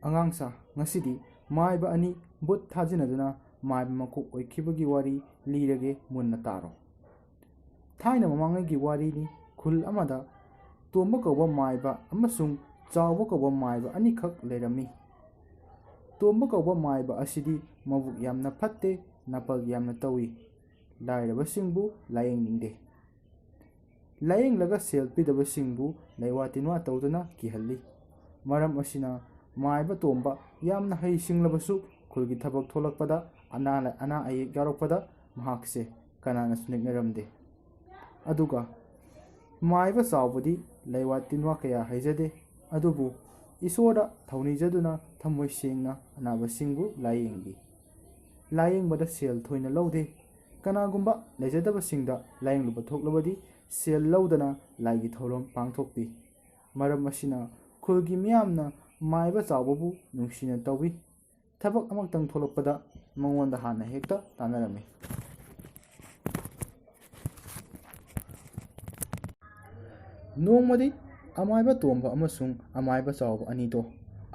ꯑꯉꯥꯡꯁꯥ ꯉꯁꯤꯗꯤ ꯃꯥꯏꯕ ꯑꯅꯤ ꯕꯨꯠ ꯊꯥꯖꯤꯟꯅꯗꯨꯅ ꯃꯥꯏꯕ ꯃꯀꯣꯛ ꯑꯣꯏꯈꯤꯕꯒꯤ ꯋꯥꯔꯤ ꯂꯤꯔꯒꯦ ꯃꯨꯟꯅ ꯇꯥꯔꯣ꯫ ꯊꯥꯏꯅ ꯃꯃꯥꯡꯉꯩꯒꯤ ꯋꯥꯔꯤꯅꯤ꯫ ꯈꯨꯜ ꯑꯃꯗ ꯇꯣꯝꯕ ꯀꯧꯕ ꯃꯥꯏꯕ ꯑꯃꯁꯨꯡ ꯆꯥꯎꯕ ꯀꯧꯕ ꯃꯥꯏꯕ ꯑꯅꯤꯈꯛ ꯂꯩꯔꯝꯃꯤ꯫ ꯇꯣꯝꯕ ꯀꯧꯕ ꯃꯥꯏꯕ ꯑꯁꯤꯗꯤ ꯃꯕꯨꯛ ꯌꯥꯝꯅ ꯐꯠꯇꯦ, ꯅꯥꯄꯜ ꯌꯥꯝꯅ ꯇꯧꯏ, ꯂꯥꯏꯔꯕꯁꯤꯡꯕꯨ ꯂꯥꯌꯦꯡꯅꯤꯡꯗꯦ꯫ ꯂꯥꯌꯦꯡꯂꯒ ꯁꯦꯜ ꯄꯤꯗꯕꯁꯤꯡꯕꯨ ꯂꯩꯋꯥ ꯇꯤꯟꯋꯥ ꯇꯧꯗꯨꯅ ꯀꯤꯍꯜꯂꯤ꯫ ꯃꯔꯝ ꯑꯁꯤꯅ ꯃꯥꯏꯕ ꯇꯣꯝꯕ ꯌꯥꯝꯅ ꯍꯩꯁꯤꯡꯂꯕꯁꯨ ꯈꯨꯜꯒꯤ ꯊꯕꯛ ꯊꯣꯛꯂꯛꯄꯗ, ꯑꯅꯥ ꯑꯌꯦꯛ ꯌꯥꯎꯔꯛꯄꯗ ꯃꯍꯥꯛꯁꯦ ꯀꯅꯥꯅꯁꯨ ꯅꯦꯛꯅꯔꯝꯗꯦ꯫ ꯑꯗꯨꯒ ꯃꯥꯏꯕ ꯆꯥꯎꯕꯗꯤ ꯂꯩꯋꯥ ꯇꯤꯟꯋꯥ ꯀꯌꯥ ꯍꯩꯖꯗꯦ, ꯑꯗꯨꯕꯨ ꯏꯁꯣꯔꯗ ꯊꯧꯅꯤꯖꯗꯨꯅ ꯊꯃꯣꯏ ꯁꯦꯡꯅ ꯑꯅꯥꯕꯁꯤꯡꯕꯨ ꯂꯥꯌꯦꯡꯕꯤ꯫ ꯂꯥꯌꯦꯡꯕꯗ ꯁꯦꯜ ꯊꯣꯏꯅ ꯂꯧꯗꯦ꯫ ꯀꯅꯥꯒꯨꯝꯕ ꯂꯩꯖꯗꯕꯁꯤꯡꯗ ꯂꯥꯌꯦꯡꯂꯨꯕ ꯊꯣꯛꯂꯕꯗꯤ ꯁꯦꯜ ꯂꯧꯗꯅ ꯂꯥꯏꯒꯤ ꯊꯧꯔꯝ ꯄꯥꯡꯊꯣꯛꯄꯤ꯫ ꯃꯔꯝ ꯑꯁꯤꯅ ꯈꯨꯜꯒꯤ ꯃꯤꯌꯥꯝꯅ ꯃꯥꯏꯕ ꯆꯥꯎꯕꯕꯨ ꯅꯨꯡꯁꯤꯅ ꯇꯧꯏ꯫ ꯊꯕꯛ ꯑꯃꯛꯇꯪ ꯊꯣꯛꯂꯛꯄꯗ ꯃꯉꯣꯟꯗ ꯍꯥꯟꯅ ꯍꯦꯛꯇ ꯇꯥꯟꯅꯔꯝꯃꯤ꯫ ꯅꯣꯡꯃꯗꯤ ꯑꯃꯥꯏꯕ ꯇꯣꯝꯕ ꯑꯃꯁꯨꯡ ꯑꯃꯥꯏꯕ ꯆꯥꯎꯕ ꯑꯅꯤꯗꯣ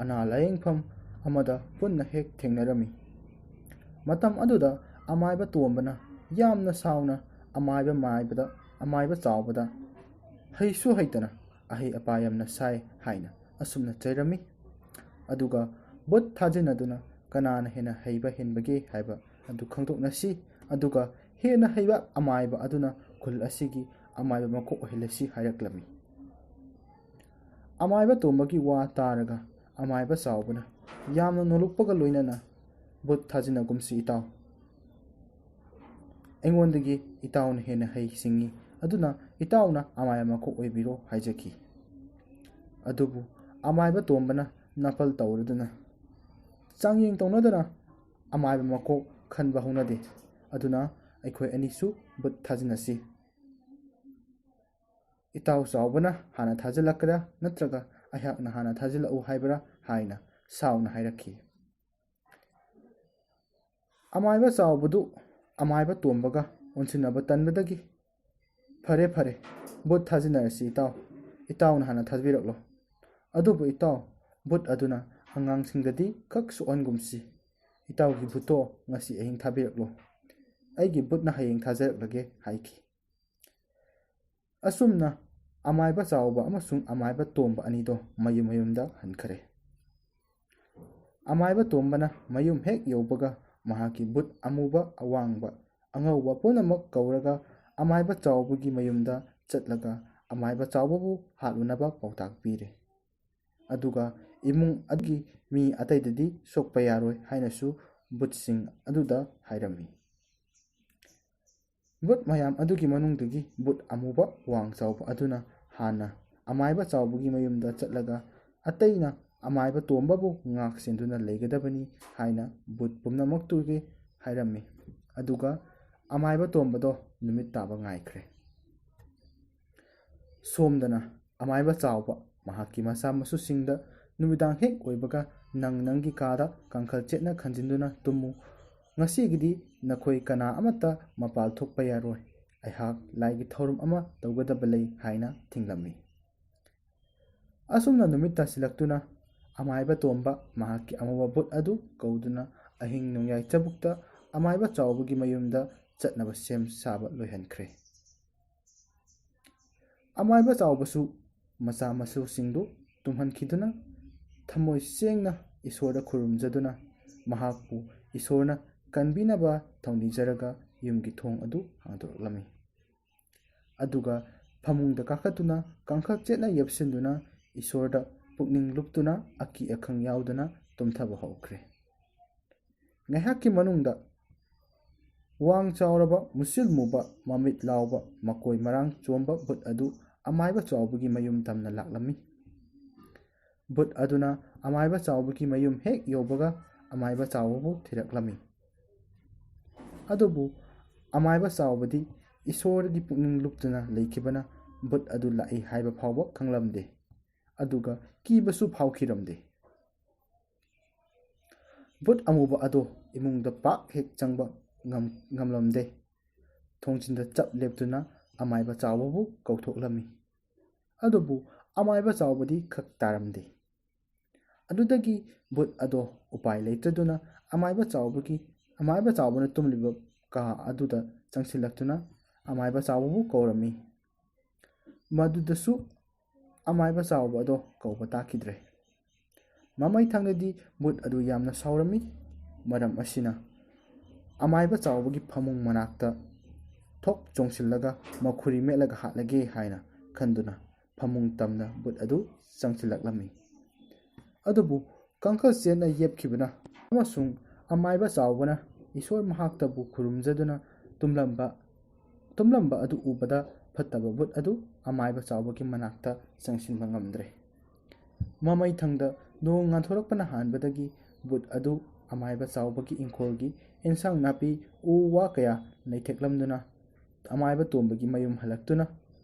ꯑꯅꯥ ꯂꯥꯌꯦꯡꯐꯝ ꯑꯃꯗ ꯄꯨꯟꯅ ꯍꯦꯛ ꯊꯦꯡꯅꯔꯝꯃꯤ꯫ ꯃꯇꯝ ꯑꯗꯨꯗ ꯑꯃꯥꯏꯕ ꯇꯣꯝꯕꯅ ꯌꯥꯝꯅ ꯁꯥꯎꯅ ꯑꯃꯥꯏꯕ ꯆꯥꯎꯕꯗ ꯍꯩꯁꯨ ꯍꯩꯇꯅ ꯑꯍꯩ ꯑꯄꯥ ꯌꯥꯝꯅ ꯁꯥꯏ ꯍꯥꯏꯅ ꯑꯁꯨꯝꯅ ꯆꯩꯔꯝꯃꯤ꯫ ꯑꯗꯨꯒ ꯕꯨꯠ ꯊꯥꯖꯤꯟꯅꯗꯨꯅ ꯀꯅꯥꯅ ꯍꯦꯟꯅ ꯍꯩꯕ ꯍꯦꯟꯕꯒꯦ ꯍꯥꯏꯕ ꯑꯗꯨ ꯈꯪꯗꯣꯛꯅꯁꯤ, ꯑꯗꯨꯒ ꯍꯦꯟꯅ ꯍꯩꯕ ꯑꯃꯥꯏꯕ ꯑꯗꯨꯅ ꯈꯨꯜ ꯑꯁꯤꯒꯤ ꯑꯃꯥꯏꯕ ꯃꯀꯣꯛ ꯑꯣꯏꯍꯜꯂꯁꯤ ꯍꯥꯏꯔꯛꯂꯝꯃꯤ꯫ ꯑꯃꯥꯏꯕ ꯇꯣꯝꯕꯒꯤ ꯋꯥ ꯇꯥꯔꯒ ꯑꯃꯥꯏꯕ ꯆꯥꯎꯕꯅ ꯌꯥꯝꯅ ꯅꯣꯂꯨꯛꯄꯒ ꯂꯣꯏꯅꯅ, ꯕꯨꯠ ꯊꯥꯖꯤꯟꯅꯒꯨꯝꯁꯤ ꯏꯇꯥꯎ꯫ ꯑꯩꯉꯣꯟꯗꯒꯤ ꯏꯇꯥꯎꯅ ꯍꯦꯟꯅ ꯍꯩ ꯁꯤꯡꯉꯤ, ꯑꯗꯨꯅ ꯏꯇꯥꯎꯅ ꯑꯃꯥꯏꯕ ꯃꯀꯣꯛ ꯑꯣꯏꯕꯤꯔꯣ ꯍꯥꯏꯖꯈꯤ꯫ ꯑꯗꯨꯕꯨ ꯑꯃꯥꯏꯕ ꯇꯣꯝꯕꯅ ꯅꯥꯄꯜ ꯇꯧꯔꯗꯨꯅ ꯆꯥꯡꯌꯦꯡ ꯇꯧꯅꯗꯅ ꯑꯃꯥꯏꯕ ꯃꯀꯣꯛ ꯈꯟꯕ ꯍꯧꯅꯗꯦ, ꯑꯗꯨꯅ ꯑꯩꯈꯣꯏ ꯑꯅꯤꯁꯨ ꯕꯨꯠ ꯊꯥꯖꯤꯟꯅꯁꯤ꯫ ꯏꯇꯥꯎ ꯆꯥꯎꯕꯅ ꯍꯥꯟꯅ ꯊꯥꯖꯤꯜꯂꯛꯀꯗ꯭ꯔꯥ ꯅꯠꯇ꯭ꯔꯒ ꯑꯩꯍꯥꯛꯅ ꯍꯥꯟꯅ ꯊꯥꯖꯤꯜꯂꯛꯎ ꯍꯥꯏꯕ꯭ꯔꯥ ꯍꯥꯏꯅ ꯁꯥꯎꯅ ꯍꯥꯏꯔꯛꯈꯤ꯫ ꯑꯃꯥꯏꯕ ꯆꯥꯎꯕꯗꯨ ꯑꯃꯥꯏꯕ ꯇꯣꯝꯕꯒ ꯑꯣꯟꯁꯤꯟꯅꯕ ꯇꯟꯕꯗꯒꯤ ꯐꯔꯦ ꯐꯔꯦ, ꯕꯨꯠ ꯊꯥꯖꯤꯟꯅꯔꯁꯤ ꯏꯇꯥꯎ, ꯏꯇꯥꯎꯅ ꯍꯥꯟꯅ ꯊꯥꯕꯤꯔꯛꯂꯣ꯫ ꯑꯗꯨꯕꯨ ꯏꯇꯥꯎ, ꯕꯨꯠ ꯑꯗꯨꯅ ꯑꯉꯥꯡꯁꯤꯡꯗꯗꯤ ꯈꯛ ꯁꯣꯛꯍꯟꯒꯨꯝꯁꯤ꯫ ꯏꯇꯥꯎꯒꯤ ꯕꯨꯠꯇꯣ ꯉꯁꯤ ꯑꯍꯤꯡ ꯊꯥꯕꯤꯔꯛꯂꯣ, ꯑꯩꯒꯤ ꯕꯨꯠꯅ ꯍꯌꯦꯡ ꯊꯥꯖꯔꯛꯂꯒꯦ ꯍꯥꯏꯈꯤ꯫ ꯑꯁꯨꯝꯅ ꯑꯃꯥꯏꯕ ꯆꯥꯎꯕ ꯑꯃꯁꯨꯡ ꯑꯃꯥꯏꯕ ꯇꯣꯝꯕ ꯑꯅꯤꯗꯣ ꯃꯌꯨꯝ ꯃꯌꯨꯝꯗ ꯍꯟꯈꯔꯦ꯫ ꯑꯃꯥꯏꯕ ꯇꯣꯝꯕꯅ ꯃꯌꯨꯝ ꯍꯦꯛ ꯌꯧꯕꯒ ꯃꯍꯥꯛꯀꯤ ꯕꯨꯠ ꯑꯃꯨꯕ, ꯑꯋꯥꯡꯕ, ꯑꯉꯧꯕ ꯄꯨꯝꯅꯃꯛ ꯀꯧꯔꯒ ꯑꯃꯥꯏꯕ ꯆꯥꯎꯕꯒꯤ ꯃꯌꯨꯝꯗ ꯆꯠꯂꯒ ꯑꯃꯥꯏꯕ ꯆꯥꯎꯕꯕꯨ ꯍꯥꯠꯂꯨꯅꯕ ꯄꯥꯎꯇꯥꯛ ꯄꯤꯔꯦ꯫ ꯑꯗꯨꯒ ꯏꯃꯨꯡ ꯑꯗꯨꯒꯤ ꯃꯤ ꯑꯇꯩꯗꯗꯤ ꯁꯣꯛꯄ ꯌꯥꯔꯣꯏ ꯍꯥꯏꯅꯁꯨ ꯕꯨꯠꯁꯤꯡ ꯑꯗꯨꯗ ꯍꯥꯏꯔꯝꯃꯤ꯫ ꯕꯨꯠ ꯃꯌꯥꯝ ꯑꯗꯨꯒꯤ ꯃꯅꯨꯡꯗꯒꯤ ꯕꯨꯠ ꯑꯃꯨꯕ ꯋꯥꯡ ꯆꯥꯎꯕ ꯑꯗꯨꯅ ꯍꯥꯟꯅ ꯑꯃꯥꯏꯕ ꯆꯥꯎꯕꯒꯤ ꯃꯌꯨꯝꯗ ꯆꯠꯂꯒ ꯑꯇꯩꯅ ꯑꯃꯥꯏꯕ ꯇꯣꯝꯕꯕꯨ ꯉꯥꯛ ꯁꯦꯟꯗꯨꯅ ꯂꯩꯒꯗꯕꯅꯤ ꯍꯥꯏꯅ ꯕꯨꯠ ꯄꯨꯝꯅꯃꯛꯇꯨꯒꯤ ꯍꯥꯏꯔꯝꯃꯤ꯫ ꯑꯗꯨꯒ ꯑꯃꯥꯏꯕ ꯇꯣꯝꯕꯗꯣ ꯅꯨꯃꯤꯠ ꯇꯥꯕ ꯉꯥꯏꯈ꯭ꯔꯦ꯫ ꯁꯣꯝꯗꯅ ꯑꯃꯥꯏꯕ ꯆꯥꯎꯕ ꯃꯍꯥꯛꯀꯤ ꯃꯆꯥ ꯃꯁꯨꯁꯤꯡꯗ ꯅꯨꯃꯤꯗꯥꯡ ꯍꯦꯛ ꯑꯣꯏꯕꯒ ꯅꯪꯒꯤ ꯀꯥꯗ ꯀꯥꯡꯈꯜ ꯆꯦꯠꯅ ꯈꯟꯖꯤꯟꯗꯨꯅ ꯇꯨꯝꯃꯨ, ꯉꯁꯤꯒꯤꯗꯤ ꯅꯈꯣꯏ ꯀꯅꯥ ꯑꯃꯠꯇ ꯃꯄꯥꯜ ꯊꯣꯛꯄ ꯌꯥꯔꯣꯏ, ꯑꯩꯍꯥꯛ ꯂꯥꯏꯒꯤ ꯊꯧꯔꯝ ꯑꯃ ꯇꯧꯒꯗꯕ ꯂꯩ ꯍꯥꯏꯅ ꯊꯤꯡꯂꯝꯃꯤ꯫ ꯑꯁꯨꯝꯅ ꯅꯨꯃꯤꯠ ꯇꯥꯁꯤꯜꯂꯛꯇꯨꯅ ꯑꯃꯥꯏꯕ ꯇꯣꯝꯕ ꯃꯍꯥꯛꯀꯤ ꯑꯃꯨꯕ ꯕꯨꯠ ꯑꯗꯨ ꯀꯧꯗꯨꯅ ꯑꯍꯤꯡ ꯅꯣꯡꯌꯥꯏ ꯆꯕꯨꯛꯇ ꯑꯃꯥꯏꯕ ꯆꯥꯎꯕꯒꯤ ꯃꯌꯨꯝꯗ ꯆꯠꯅꯕ ꯁꯦꯝ ꯁꯥꯕ ꯂꯣꯏꯍꯟꯈ꯭ꯔꯦ꯫ ꯑꯃꯥꯏꯕ ꯆꯥꯎꯕꯁꯨ ꯃꯆꯥ ꯃꯁꯨꯁꯤꯡꯗꯨ ꯇꯨꯝꯍꯟꯈꯤꯗꯨꯅ ꯊꯃꯣꯏ ꯁꯦꯡꯅ ꯏꯁꯣꯔꯗ ꯈꯨꯔꯨꯝꯖꯗꯨꯅ ꯃꯍꯥꯛꯄꯨ ꯏꯁꯣꯔꯅ ꯀꯟꯕꯤꯅꯕ ꯊꯧꯅꯤꯖꯔꯒ ꯌꯨꯝꯒꯤ ꯊꯣꯡ ꯑꯗꯨ ꯍꯥꯡꯗꯣꯛꯂꯝꯃꯤ꯫ ꯑꯗꯨꯒ ꯐꯃꯨꯡꯗ ꯀꯥꯈꯠꯇꯨꯅ ꯀꯥꯡꯈꯜ ꯆꯦꯠꯅ ꯌꯦꯞꯁꯤꯟꯗꯨꯅ ꯏꯁꯣꯔꯗ ꯄꯨꯛꯅꯤꯡ ꯂꯨꯞꯇꯨꯅ ꯑꯀꯤ ꯑꯈꯪ ꯌꯥꯎꯗꯅ ꯇꯨꯝꯊꯕ ꯍꯧꯈ꯭ꯔꯦ꯫ ꯉꯥꯏꯍꯥꯛꯀꯤ ꯃꯅꯨꯡꯗ ꯋꯥꯡ ꯆꯥꯎꯔꯕ, ꯃꯨꯁꯤꯜ ꯃꯨꯕ, ꯃꯃꯤꯠ ꯂꯥꯎꯕ, ꯃꯀꯣꯏ ꯃꯔꯥꯡ ꯆꯣꯝꯕ ꯕꯨꯠ ꯑꯗꯨ ꯑꯃꯥꯏꯕ ꯆꯥꯎꯕꯒꯤ ꯃꯌꯨꯝ ꯇꯝꯅ ꯂꯥꯛꯂꯝꯃꯤ꯫ ꯕꯨꯠ ꯑꯗꯨꯅ ꯑꯃꯥꯏꯕ ꯆꯥꯎꯕꯒꯤ ꯃꯌꯨꯝ ꯍꯦꯛ ꯌꯧꯕꯒ ꯑꯃꯥꯏꯕ ꯆꯥꯎꯕꯕꯨ ꯊꯤꯔꯛꯂꯝꯃꯤ꯫ ꯑꯗꯨꯕꯨ ꯑꯃꯥꯏꯕ ꯆꯥꯎꯕꯗꯤ ꯏꯁꯣꯔꯒꯤ ꯄꯨꯛꯅꯤꯡ ꯂꯨꯞꯇꯨꯅ ꯂꯩꯈꯤꯕꯅ ꯕꯨꯠ ꯑꯗꯨ ꯂꯥꯛꯏ ꯍꯥꯏꯕ ꯐꯥꯎꯕ ꯈꯪꯂꯝꯗꯦ, ꯑꯗꯨꯒ ꯀꯤꯕꯁꯨ ꯐꯥꯎꯈꯤꯔꯝꯗꯦ꯫ ꯕꯨꯠ ꯑꯃꯨꯕ ꯑꯗꯣ ꯏꯃꯨꯡꯗ ꯄꯥꯛ ꯍꯦꯛ ꯆꯪꯕ ꯉꯝꯂꯝꯗꯦ꯫ ꯊꯣꯡꯖꯤꯟꯗ ꯆꯞ ꯂꯦꯞꯇꯨꯅ ꯑꯃꯥꯏꯕ ꯆꯥꯎꯕꯕꯨ ꯀꯧꯊꯣꯛꯂꯝꯃꯤ꯫ ꯑꯗꯨꯕꯨ ꯑꯃꯥꯏꯕ ꯆꯥꯎꯕꯗꯤ ꯈꯛ ꯇꯥꯔꯝꯗꯦ꯫ ꯑꯗꯨꯗꯒꯤ ꯕꯨꯠ ꯑꯗꯣ ꯎꯄꯥꯏ ꯂꯩꯇꯗꯨꯅ ꯑꯃꯥꯏꯕ ꯆꯥꯎꯕꯅ ꯇꯨꯝꯂꯤꯕ ꯀꯥ ꯑꯗꯨꯗ ꯆꯪꯁꯤꯜꯂꯛꯇꯨꯅ ꯑꯃꯥꯏꯕ ꯆꯥꯎꯕꯕꯨ ꯀꯧꯔꯝꯃꯤ꯫ ꯃꯗꯨꯗꯁꯨ ꯑꯃꯥꯏꯕ ꯆꯥꯎꯕ ꯑꯗꯣ ꯀꯧꯕ ꯇꯥꯈꯤꯗ꯭ꯔꯦ꯫ ꯃꯃꯩꯊꯪꯗꯗꯤ ꯕꯨꯠ ꯑꯗꯨ ꯌꯥꯝꯅ ꯁꯥꯎꯔꯝꯃꯤ꯫ ꯃꯔꯝ ꯑꯁꯤꯅ ꯑꯃꯥꯏꯕ ꯆꯥꯎꯕꯒꯤ ꯐꯃꯨꯡ ꯃꯅꯥꯛꯇ ꯊꯣꯛ ꯆꯣꯡꯁꯤꯜꯂꯒ ꯃꯈꯨꯔꯤ ꯃꯦꯠꯂꯒ ꯍꯥꯠꯂꯒꯦ ꯍꯥꯏꯅ ꯈꯟꯗꯨꯅ ꯐꯃꯨꯡ ꯇꯝꯅ ꯕꯨꯠ ꯑꯗꯨ ꯆꯪꯁꯤꯜꯂꯛꯂꯝꯃꯤ꯫ ꯑꯗꯨꯕꯨ ꯀꯥꯡꯈꯜ ꯆꯦꯠꯅ ꯌꯦꯞꯈꯤꯕꯅ ꯑꯃꯁꯨꯡ ꯑꯃꯥꯏꯕ ꯆꯥꯎꯕꯅ ꯏꯁꯣꯔ ꯃꯍꯥꯛꯇꯕꯨ ꯈꯨꯔꯨꯝꯖꯗꯨꯅ ꯇꯨꯝꯂꯝꯕ ꯑꯗꯨ ꯎꯕꯗ ꯐꯠꯇꯕ ꯕꯨꯠ ꯑꯗꯨ ꯑꯃꯥꯏꯕ ꯆꯥꯎꯕꯒꯤ ꯃꯅꯥꯛꯇ ꯆꯪꯁꯤꯟꯕ ꯉꯝꯗ꯭ꯔꯦ꯫ ꯃꯃꯩꯊꯪꯗ ꯅꯣꯡ ꯉꯥꯟꯊꯣꯔꯛꯄꯅ ꯍꯥꯟꯕꯗꯒꯤ ꯕꯨꯠ ꯑꯗꯨ ꯑꯃꯥꯏꯕ ꯆꯥꯎꯕꯒꯤ ꯏꯪꯈꯣꯜꯒꯤ ꯑꯦꯟꯁꯥꯡ ꯅꯥꯄꯤ ꯎ ꯋꯥꯀꯌꯥ ꯅꯩꯊꯦꯛꯂꯝꯗꯨꯅ ꯑꯃꯥꯏꯕ ꯇꯣꯝꯕꯒꯤ ꯃꯌꯨꯝ ꯍꯜꯂꯛꯇꯨꯅ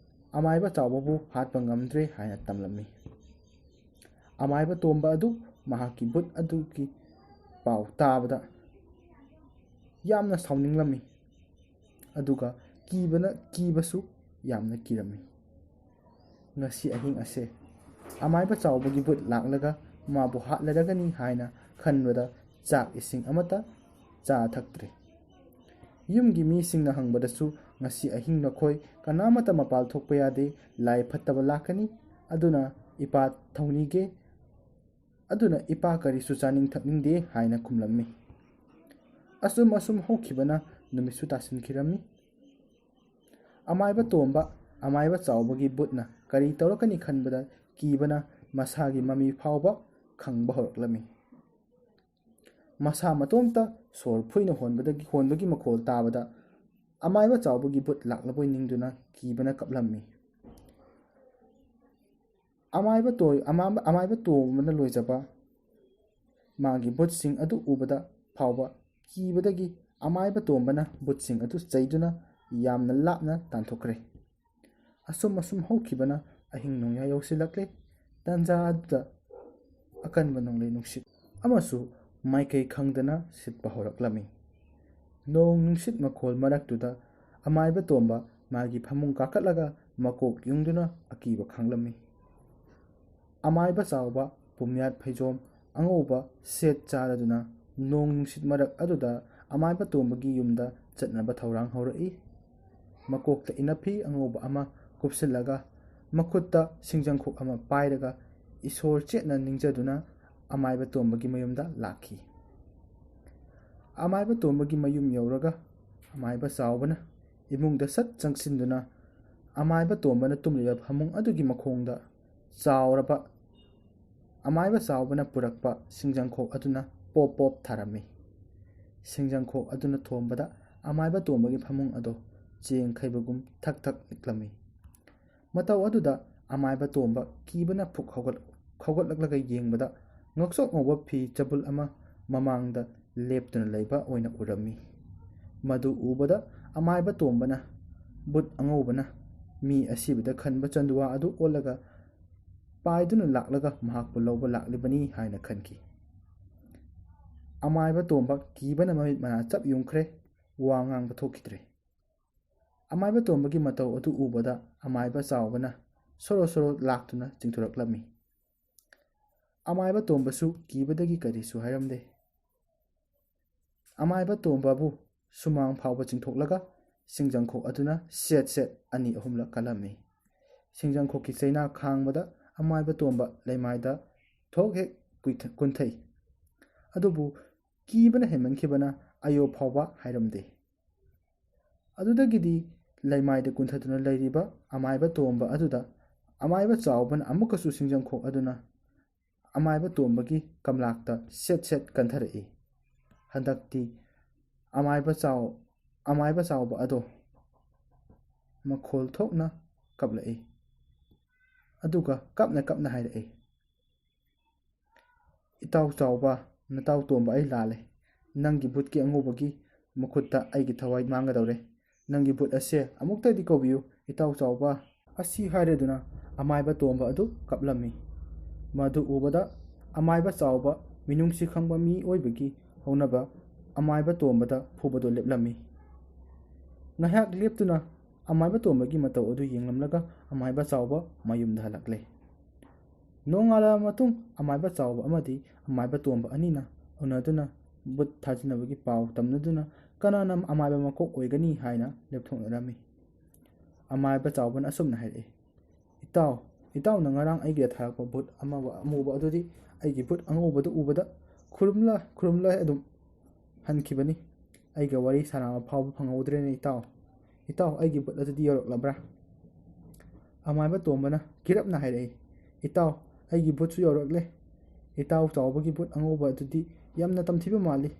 ꯑꯃꯥꯏꯕ ꯆꯥꯎꯕꯕꯨ ꯍꯥꯠꯄ ꯉꯝꯗ꯭ꯔꯦ ꯍꯥꯏꯅ ꯇꯝꯂꯝꯃꯤ꯫ ꯑꯃꯥꯏꯕ ꯇꯣꯝꯕ ꯑꯗꯨ ꯃꯍꯥꯛꯀꯤ ꯕꯨꯠ ꯑꯗꯨꯒꯤ ꯄꯥꯎ ꯇꯥꯕꯗ ꯌꯥꯝꯅ ꯁꯥꯎꯅꯤꯡꯂꯝꯃꯤ ꯑꯗꯨꯒ ꯀꯤꯕꯁꯨ ꯌꯥꯝꯅ ꯀꯤꯔꯝꯃꯤ꯫ ꯉꯁꯤ ꯑꯍꯤꯡ ꯑꯁꯦ ꯑꯃꯥꯏꯕ ꯆꯥꯎꯕꯒꯤ ꯕꯨꯠ ꯂꯥꯛꯂꯒ ꯃꯥꯕꯨ ꯍꯥꯠꯂꯔꯒꯅꯤ ꯍꯥꯏꯅ ꯈꯟꯕꯗ ꯆꯥꯛ ꯏꯁꯤꯡ ꯑꯃꯠꯇ ꯆꯥ ꯊꯛꯇ꯭ꯔꯦ꯫ ꯌꯨꯝꯒꯤ ꯃꯤꯁꯤꯡꯅ ꯍꯪꯕꯗꯁꯨ ꯉꯁꯤ ꯑꯍꯤꯡ ꯅꯈꯣꯏ ꯀꯅꯥꯃꯠꯇ ꯃꯄꯥꯜ ꯊꯣꯛꯄ ꯌꯥꯗꯦ, ꯂꯥꯏ ꯐꯠꯇꯕ ꯂꯥꯛꯀꯅꯤ, ꯑꯗꯨꯅ ꯏꯄꯥ ꯀꯔꯤꯁꯨ ꯆꯥꯅꯤꯡ ꯊꯛꯅꯤꯡꯗꯦ ꯍꯥꯏꯅ ꯈꯨꯝꯂꯝꯃꯤ꯫ ꯑꯁꯨꯝ ꯍꯧꯈꯤꯕꯅ ꯅꯨꯃꯤꯠꯁꯨ ꯇꯥꯁꯤꯟꯈꯤꯔꯝꯃꯤ꯫ ꯑꯃꯥꯏꯕ ꯇꯣꯝꯕ ꯑꯃꯥꯏꯕ ꯆꯥꯎꯕꯒꯤ ꯕꯨꯠꯅ ꯀꯔꯤ ꯇꯧꯔꯛꯀꯅꯤ ꯈꯟꯕꯗ ꯀꯤꯕꯅ ꯃꯁꯥꯒꯤ ꯃꯃꯤ ꯐꯥꯎꯕ ꯈꯪꯕ ꯍꯧꯔꯛꯂꯝꯃꯤ꯫ ꯃꯁꯥ ꯃꯇꯣꯝꯇ ꯁꯣꯔ ꯐꯨꯏꯅ ꯍꯣꯟꯕꯒꯤ ꯃꯈꯣꯜ ꯇꯥꯕꯗ ꯑꯃꯥꯏꯕ ꯆꯥꯎꯕꯒꯤ ꯕꯨꯠ ꯂꯥꯛꯂꯕꯣꯏ ꯅꯤꯡꯗꯨꯅ ꯀꯤꯕꯅ ꯀꯞꯂꯝꯃꯤ꯫ ꯑꯃꯥꯏꯕ ꯇꯣꯝꯕꯅ ꯂꯣꯏꯖꯕ ꯃꯥꯒꯤ ꯕꯨꯠꯁꯤꯡ ꯑꯗꯨ ꯎꯕꯗ ꯐꯥꯎꯕ ꯀꯤꯕꯗꯒꯤ ꯑꯃꯥꯏꯕ ꯇꯣꯝꯕꯅ ꯕꯨꯠꯁꯤꯡ ꯑꯗꯨ ꯆꯩꯗꯨꯅ ꯌꯥꯝꯅ ꯂꯥꯞꯅ ꯇꯥꯟꯊꯣꯛꯈ꯭ꯔꯦ꯫ ꯑꯁꯨꯝ ꯍꯧꯈꯤꯕꯅ ꯑꯍꯤꯡ ꯅꯣꯡꯌꯥꯏ ꯌꯧꯁꯤꯜꯂꯛꯂꯦ꯫ ꯇꯥꯟꯖꯥ ꯑꯗꯨꯗ ꯑꯀꯟꯕ ꯅꯣꯡꯂꯩ ꯅꯨꯡꯁꯤꯠ ꯑꯃꯁꯨ ꯃꯥꯏꯀꯩ ꯈꯪꯗꯅ ꯁꯤꯠꯄ ꯍꯧꯔꯛꯂꯝꯃꯤ꯫ ꯅꯣꯡ ꯅꯨꯡꯁꯤꯠ ꯃꯈꯣꯜ ꯃꯔꯛꯇꯨꯗ ꯑꯃꯥꯏꯕ ꯇꯣꯝꯕ ꯃꯥꯒꯤ ꯐꯃꯨꯡ ꯀꯥꯈꯠꯂꯒ ꯃꯀꯣꯛ ꯌꯨꯡꯗꯨꯅ ꯑꯀꯤꯕ ꯈꯥꯡꯂꯝꯃꯤ꯫ ꯑꯃꯥꯏꯕ ꯆꯥꯎꯕ ꯄꯨꯝꯌꯥꯠ ꯐꯩꯖꯣꯝ ꯑꯉꯧꯕ ꯁꯦꯠ ꯆꯥꯔꯗꯨꯅ ꯅꯣꯡ ꯅꯨꯡꯁꯤꯠ ꯃꯔꯛ ꯑꯗꯨꯗ ꯑꯃꯥꯏꯕ ꯇꯣꯝꯕꯒꯤ ꯌꯨꯝꯗ ꯆꯠꯅꯕ ꯊꯧꯔꯥꯡ ꯍꯧꯔꯛꯏ꯫ ꯃꯀꯣꯛꯇ ꯏꯅꯐꯤ ꯑꯉꯧꯕ ꯑꯃ ꯀꯨꯞꯁꯤꯜꯂꯒ ꯃꯈꯨꯠꯇ ꯁꯤꯡꯖꯪꯈꯣꯛ ꯑꯃ ꯄꯥꯏꯔꯒ ꯏꯁꯣꯔ ꯆꯦꯠꯅ ꯅꯤꯡꯖꯗꯨꯅ ꯑꯃꯥꯏꯕ ꯇꯣꯝꯕꯒꯤ ꯃꯌꯨꯝꯗ ꯂꯥꯛꯈꯤ꯫ ꯑꯃꯥꯏꯕ ꯇꯣꯝꯕꯒꯤ ꯃꯌꯨꯝ ꯌꯧꯔꯒ ꯑꯃꯥꯏꯕ ꯆꯥꯎꯕꯅ ꯏꯃꯨꯡꯗ ꯁꯠ ꯆꯪꯁꯤꯟꯗꯨꯅ ꯑꯃꯥꯏꯕ ꯇꯣꯝꯕꯅ ꯇꯨꯝꯂꯤꯕ ꯐꯃꯨꯡ ꯑꯗꯨꯒꯤ ꯃꯈꯣꯡꯗ ꯆꯥꯎꯔꯕ ꯑꯃꯥꯏꯕ ꯆꯥꯎꯕꯅ ꯄꯨꯔꯛꯄ ꯁꯤꯡꯖꯪꯈꯣꯛ ꯑꯗꯨꯅ ꯄꯣꯞ ꯄꯣꯞ ꯊꯥꯔꯝꯃꯤ꯫ ꯁꯤꯡꯖꯪꯈꯣꯛ ꯑꯗꯨꯅ ꯊꯣꯝꯕꯗ ꯑꯃꯥꯏꯕ ꯇꯣꯝꯕꯒꯤ ꯐꯃꯨꯡ ꯑꯗꯣ ꯆꯦꯡ ꯈꯩꯕꯒꯨꯝ ꯊꯛ ꯊꯛ ꯅꯤꯛꯂꯝꯃꯤ꯫ ꯃꯇꯧ ꯑꯗꯨꯗ ꯑꯃꯥꯏꯕ ꯇꯣꯝꯕ ꯀꯤꯕꯅ ꯐꯨꯛ ꯍꯧꯒꯠꯂꯛꯂꯒ ꯌꯦꯡꯕꯗ ꯉꯧꯁꯣꯛ ꯉꯧꯕ ꯐꯤ ꯆꯕꯨꯜ ꯑꯃ ꯃꯃꯥꯡꯗ ꯂꯦꯞꯇꯨꯅ ꯂꯩꯕ ꯑꯣꯏꯅ ꯎꯔꯝꯃꯤ꯫ ꯃꯗꯨ ꯎꯕꯗ ꯑꯃꯥꯏꯕ ꯇꯣꯝꯕꯅ ꯕꯨꯠ ꯑꯉꯧꯕꯅ ꯃꯤ ꯑꯁꯤꯕꯗ ꯈꯟꯕ ꯆꯟꯗꯨꯋꯥ ꯑꯗꯨ ꯑꯣꯜꯂꯒ ꯄꯥꯏꯗꯨꯅ ꯂꯥꯛꯂꯒ ꯃꯍꯥꯛꯄꯨ ꯂꯧꯕ ꯂꯥꯛꯂꯤꯕꯅꯤ ꯍꯥꯏꯅ ꯈꯟꯈꯤ꯫ ꯑꯃꯥꯏꯕ ꯇꯣꯝꯕ ꯀꯤꯕꯅ ꯃꯃꯤꯠ ꯃꯅꯥ ꯆꯞ ꯌꯨꯡꯈ꯭ꯔꯦ, ꯋꯥ ꯉꯥꯡꯕ ꯊꯣꯛꯈꯤꯗ꯭ꯔꯦ꯫ ꯑꯃꯥꯏꯕ ꯇꯣꯝꯕꯒꯤ ꯃꯇꯧ ꯑꯗꯨ ꯎꯕꯗ ꯑꯃꯥꯏꯕ ꯆꯥꯎꯕꯅ ꯁꯣꯔꯣ ꯂꯥꯛꯇꯨꯅ ꯆꯤꯡꯊꯣꯔꯛꯂꯝꯃꯤ꯫ ꯑꯃꯥꯏꯕ ꯇꯣꯝꯕꯁꯨ ꯀꯤꯕꯗꯒꯤ ꯀꯔꯤꯁꯨ ꯍꯥꯏꯔꯝꯗꯦ꯫ ꯑꯃꯥꯏꯕ ꯇꯣꯝꯕꯕꯨ ꯁꯨꯃꯥꯡ ꯐꯥꯎꯕ ꯆꯤꯡꯊꯣꯛꯂꯒ ꯁꯤꯡꯖꯪꯈꯣꯛ ꯑꯗꯨꯅ ꯁꯦꯠ ꯑꯅꯤ ꯑꯍꯨꯝꯂꯛ ꯀꯜꯂꯝꯃꯤ꯫ ꯁꯤꯡꯖꯪꯈꯣꯛꯀꯤ ꯆꯩꯅꯥ ꯈꯥꯡꯕꯗ ꯑꯃꯥꯏꯕ ꯇꯣꯝꯕ ꯂꯩꯃꯥꯏꯗ ꯊꯣꯛ ꯍꯦꯛ ꯀꯨꯟꯊꯩ꯫ ꯑꯗꯨꯕꯨ ꯀꯤꯕꯅ ꯍꯦꯟꯃꯟꯈꯤꯕꯅ ꯑꯌꯣ ꯐꯥꯎꯕ ꯍꯥꯏꯔꯝꯗꯦ꯫ ꯑꯗꯨꯗꯒꯤꯗꯤ ꯂꯩꯃꯥꯏꯗ ꯀꯨꯟꯊꯗꯨꯅ ꯂꯩꯔꯤꯕ ꯑꯃꯥꯏꯕ ꯇꯣꯝꯕ ꯑꯗꯨꯗ ꯑꯃꯥꯏꯕ ꯆꯥꯎꯕꯅ ꯑꯃꯨꯛꯀꯁꯨ ꯁꯤꯡꯖꯪꯈꯣꯛ ꯑꯗꯨꯅ ꯑꯃꯥꯏꯕ ꯇꯣꯝꯕꯒꯤ ꯀꯝꯂꯥꯛꯇ ꯁꯦꯠ ꯀꯟꯊꯔꯛꯏ꯫ ꯍꯟꯗꯛꯇꯤ ꯑꯃꯥꯏꯕ ꯆꯥꯎꯕ ꯑꯗꯣ ꯃꯈꯣꯜ ꯊꯣꯛꯅ ꯀꯞꯂꯛꯏ ꯑꯗꯨꯒ ꯀꯞꯅ ꯍꯥꯏꯔꯛꯏ, "ꯏꯇꯥꯎ ꯆꯥꯎꯕ, ꯅꯇꯥꯎ ꯇꯣꯝꯕ ꯑꯩ ꯂꯥꯜꯂꯦ꯫ ꯅꯪꯒꯤ ꯕꯨꯠꯀꯤ ꯑꯉꯧꯕꯒꯤ ꯃꯈꯨꯠꯇ ꯑꯩꯒꯤ ꯊꯋꯥꯏ ꯃꯥꯡꯒꯗꯧꯔꯦ꯫ ꯅꯪꯒꯤ ꯕꯨꯠ ꯑꯁꯦ ꯑꯃꯨꯛꯇꯗꯤ ꯀꯧꯕꯤꯌꯨ ꯏꯇꯥꯎ ꯆꯥꯎꯕ"꯫ ꯑꯁꯤ ꯍꯥꯏꯔꯗꯨꯅ ꯑꯃꯥꯏꯕ ꯇꯣꯝꯕ ꯑꯗꯨ ꯀꯞꯂꯝꯃꯤ꯫ ꯃꯗꯨ ꯎꯕꯗ ꯑꯃꯥꯏꯕ ꯆꯥꯎꯕ ꯃꯤꯅꯨꯡꯁꯤ ꯈꯪꯕ ꯃꯤ ꯑꯣꯏꯕꯒꯤ ꯍꯧꯅꯕ ꯑꯃꯥꯏꯕ ꯇꯣꯝꯕꯗ ꯐꯨꯕꯗꯣ ꯂꯦꯞꯂꯝꯃꯤ꯫ ꯉꯥꯏꯍꯥꯛ ꯂꯦꯞꯇꯨꯅ ꯑꯃꯥꯏꯕ ꯇꯣꯝꯕꯒꯤ ꯃꯇꯧ ꯑꯗꯨ ꯌꯦꯡꯂꯝꯂꯒ ꯑꯃꯥꯏꯕ ꯆꯥꯎꯕ ꯃꯌꯨꯝꯗ ꯍꯜꯂꯛꯂꯦ꯫ ꯅꯣꯡꯉꯥꯜꯂꯕ ꯃꯇꯨꯡ ꯑꯃꯥꯏꯕ ꯆꯥꯎꯕ ꯑꯃꯗꯤ ꯑꯃꯥꯏꯕ ꯇꯣꯝꯕ ꯑꯅꯤꯅ ꯎꯅꯗꯨꯅ ꯕꯨꯠ ꯊꯥꯖꯤꯟꯅꯕꯒꯤ ꯄꯥꯎ ꯇꯝꯅꯗꯨꯅ ꯀꯅꯥꯅ ꯑꯃꯥꯏꯕ ꯃꯀꯣꯛ ꯑꯣꯏꯒꯅꯤ ꯍꯥꯏꯅ ꯂꯦꯞꯊꯣꯛꯅꯔꯝꯃꯤ꯫ ꯑꯃꯥꯏꯕ ꯆꯥꯎꯕꯅ ꯑꯁꯨꯝꯅ ꯍꯥꯏꯔꯛꯏ, ꯏꯇꯥꯎꯅ ꯉꯔꯥꯡ ꯑꯩꯒꯤꯗ ꯊꯥꯔꯛꯄ ꯕꯨꯠ ꯑꯃꯨꯕ ꯑꯗꯨꯗꯤ ꯑꯩꯒꯤ ꯕꯨꯠ ꯑꯉꯧꯕꯗꯨ ꯎꯕꯗ ꯈꯨꯔꯨꯝꯂ ꯑꯗꯨꯝ ꯍꯟꯈꯤꯕꯅꯤ꯫ ꯑꯩꯒ ꯋꯥꯔꯤ ꯁꯥꯟꯅꯕ ꯐꯥꯎꯕ ꯐꯪꯍꯧꯗ꯭ꯔꯦꯅꯦ ꯏꯇꯥꯎ ꯑꯩꯒꯤ ꯕꯨꯠ ꯑꯗꯨꯗꯤ ꯌꯧꯔꯛꯂꯕ꯭ꯔꯥ? ꯑꯃꯥꯏꯕ ꯇꯣꯝꯕꯅ ꯀꯤꯔꯞꯅ ꯍꯥꯏꯔꯛꯏ, ꯏꯇꯥꯎ ꯑꯩꯒꯤ ꯕꯨꯠꯁꯨ ꯌꯧꯔꯛꯂꯦ꯫ ꯏꯇꯥꯎ ꯆꯥꯎꯕꯒꯤ ꯕꯨꯠ ꯑꯉꯧꯕ ꯑꯗꯨꯗꯤ ꯌꯥꯝꯅ ꯇꯝꯊꯤꯕ ꯃꯥꯜꯂꯤ꯫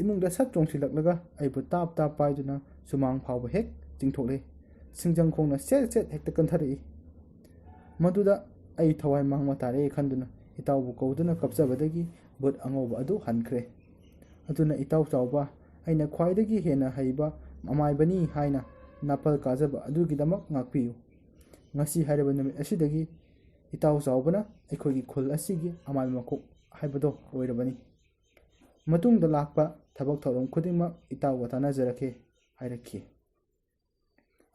ꯏꯃꯨꯡꯗ ꯁꯠ ꯆꯣꯡꯁꯤꯜꯂꯛꯂꯒ ꯑꯩꯕꯨ ꯇꯥꯞ ꯄꯥꯏꯗꯨꯅ ꯁꯨꯃꯥꯡ ꯐꯥꯎꯕ ꯍꯦꯛ ꯆꯤꯡꯊꯣꯛꯂꯛꯏ꯫ ꯁꯤꯡꯖꯪ ꯈꯣꯡꯅ ꯁꯦꯠ ꯍꯦꯛꯇ ꯀꯟꯊꯔꯛꯏ꯫ ꯃꯗꯨꯗ ꯑꯩ ꯊꯋꯥꯏ ꯃꯥꯡꯕ ꯇꯥꯔꯦ ꯈꯟꯗꯨꯅ ꯏꯇꯥꯎꯕꯨ ꯀꯧꯗꯨꯅ ꯀꯞꯆꯕꯗꯒꯤ ꯕꯨꯠ ꯑꯉꯧꯕ ꯑꯗꯨ ꯍꯟꯈ꯭ꯔꯦ꯫ ꯑꯗꯨꯅ ꯏꯇꯥꯎ ꯆꯥꯎꯕ, ꯑꯩꯅ ꯈ꯭ꯋꯥꯏꯗꯒꯤ ꯍꯦꯟꯅ ꯍꯩꯕ ꯑꯃꯥꯏꯕꯅꯤ ꯍꯥꯏꯅ ꯅꯥꯄꯜ ꯀꯥꯖꯕ ꯑꯗꯨꯒꯤꯗꯃꯛ ꯉꯥꯛꯄꯤꯌꯨ꯫ ꯉꯁꯤ ꯍꯥꯏꯔꯤꯕ ꯅꯨꯃꯤꯠ ꯑꯁꯤꯗꯒꯤ ꯏꯇꯥꯎ ꯆꯥꯎꯕꯅ ꯑꯩꯈꯣꯏꯒꯤ ꯈꯨꯜ ꯑꯁꯤꯒꯤ ꯑꯃꯥꯏꯕ ꯃꯀꯣꯛ ꯍꯥꯏꯕꯗꯣ ꯑꯣꯏꯔꯕꯅꯤ꯫ ꯃꯇꯨꯡꯗ ꯂꯥꯛꯄ ꯊꯕꯛ ꯊꯧꯔꯝ ꯈꯨꯗꯤꯡꯃꯛ ꯏꯇꯥꯎꯒ ꯇꯥꯟꯅꯖꯔꯛꯀꯦ ꯍꯥꯏꯔꯛꯈꯤ꯫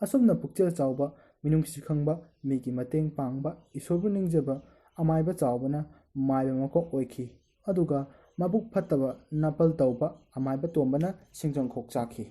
ꯑꯁꯨꯝꯅ ꯄꯨꯛꯆꯦꯜ ꯆꯥꯎꯕ, ꯃꯤꯅꯨꯡꯁꯤ ꯈꯪꯕ, ꯃꯤꯒꯤ ꯃꯇꯦꯡ ꯄꯥꯡꯕ, ꯏꯁꯣꯔꯕꯨ ꯅꯤꯡꯖꯕ ꯑꯃꯥꯏꯕ ꯆꯥꯎꯕꯅ ꯃꯥꯏꯕ ꯃꯀꯣꯛ ꯑꯣꯏꯈꯤ꯫ ꯑꯗꯨꯒ ꯃꯕꯨꯛ ꯐꯠꯇꯕ ꯅꯥꯄꯜ ꯇꯧꯕ ꯑꯃꯥꯏꯕ ꯇꯣꯝꯕꯅ ꯁꯤꯡꯖꯪꯈꯣꯛ ꯆꯥꯈꯤ꯫